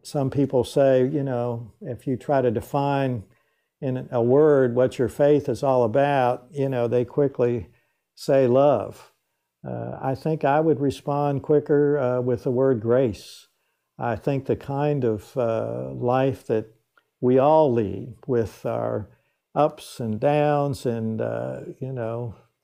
some people say, if you try to define in a word what your faith is all about, they quickly say love. I think I would respond quicker with the word grace. I think the kind of life that we all lead, with our ups and downs, and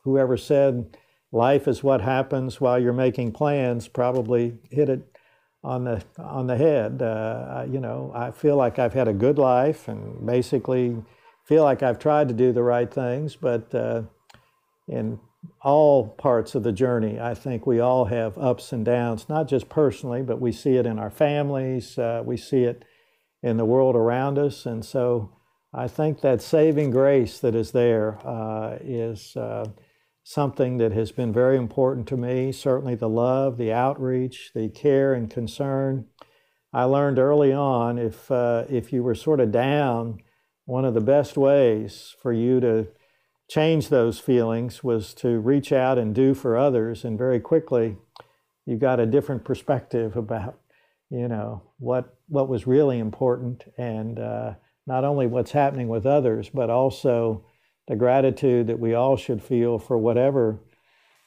whoever said life is what happens while you're making plans probably hit it on the head. I feel like I've had a good life and basically feel like I've tried to do the right things, but in all parts of the journey, I think we all have ups and downs, not just personally, but we see it in our families, we see it in the world around us. And so I think that saving grace that is there is something that has been very important to me. Certainly the love, the outreach, the care and concern. I learned early on, if you were sort of down, one of the best ways for you to change those feelings was to reach out and do for others. And very quickly, you got a different perspective about, what was really important, and not only what's happening with others, but also the gratitude that we all should feel for whatever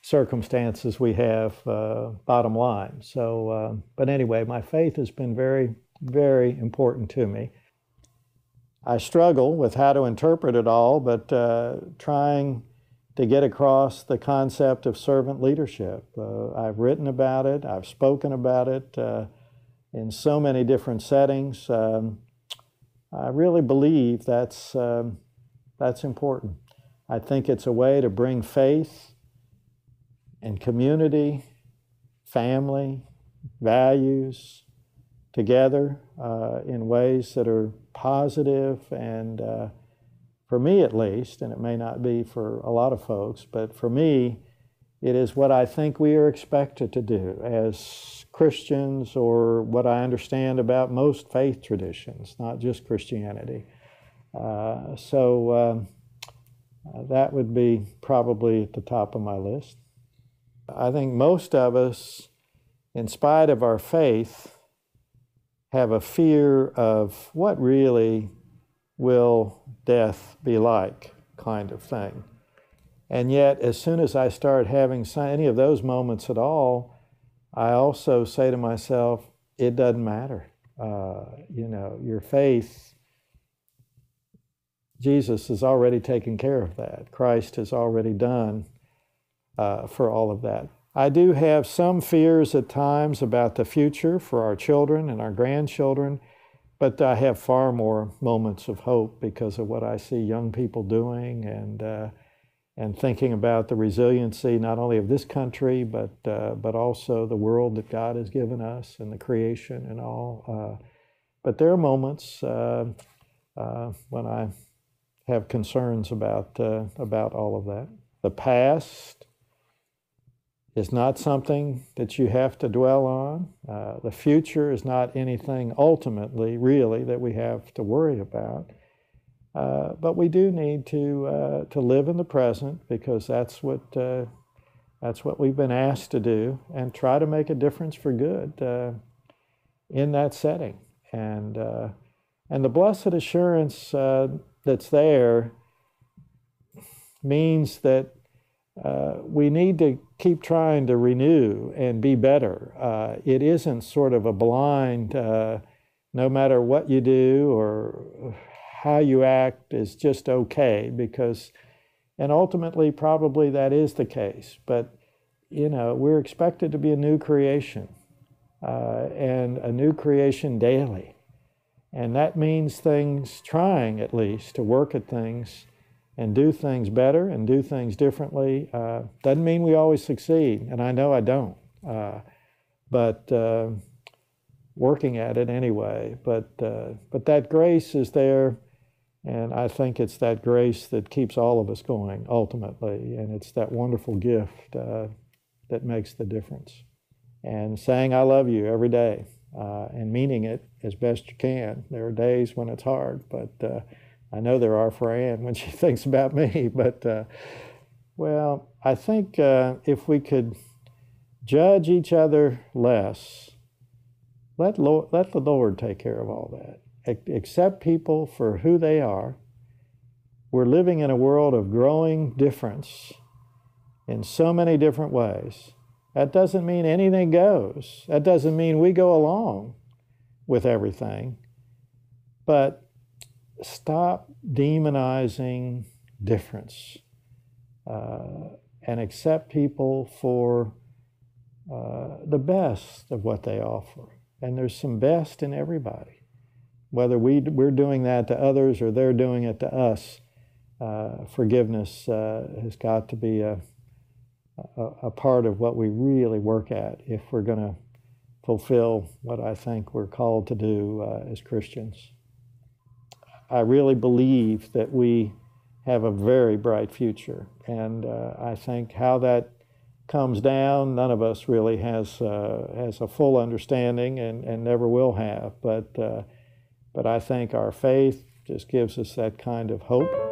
circumstances we have, bottom line. So, but anyway, my faith has been very, very important to me. I struggle with how to interpret it all, but trying to get across the concept of servant leadership. I've written about it, I've spoken about it in so many different settings. I really believe that's important. I think it's a way to bring faith and community, family, values together in ways that are positive, and for me at least, and it may not be for a lot of folks, but for me, it is what I think we are expected to do as Christians, or what I understand about most faith traditions, not just Christianity. So that would be probably at the top of my list. I think most of us, in spite of our faith, have a fear of what really will death be like, kind of thing. And yet, as soon as I start having any of those moments at all, I also say to myself, it doesn't matter. Your faith, Jesus has already taken care of that. Christ has already done for all of that. I do have some fears at times about the future for our children and our grandchildren, but I have far more moments of hope because of what I see young people doing, and thinking about the resiliency not only of this country, but also the world that God has given us and the creation and all. But there are moments when I have concerns about all of that. The past is not something that you have to dwell on. The future is not anything ultimately, really, that we have to worry about. But we do need to live in the present, because that's what we've been asked to do, and try to make a difference for good in that setting. And the blessed assurance that's there means that we need to keep trying to renew and be better. It isn't sort of a blind, no matter what you do or how you act is just okay, and ultimately probably that is the case. But, we're expected to be a new creation, and a new creation daily. And that means trying at least to work at things and do things better and do things differently. Doesn't mean we always succeed, and I know I don't, but working at it anyway. But that grace is there, and I think it's that grace that keeps all of us going ultimately, and it's that wonderful gift that makes the difference. And saying I love you every day, and meaning it as best you can. There are days when it's hard, but I know there are for Ann when she thinks about me. But, I think if we could judge each other less, let the Lord take care of all that. Accept people for who they are. We're living in a world of growing difference in so many different ways. That doesn't mean anything goes. That doesn't mean we go along with everything. But stop demonizing difference and accept people for the best of what they offer. And there's some best in everybody. Whether we're doing that to others or they're doing it to us, forgiveness has got to be a part of what we really work at if we're going to fulfill what I think we're called to do as Christians. I really believe that we have a very bright future, and I think how that comes down, none of us really has a full understanding and never will have, but I think our faith just gives us that kind of hope.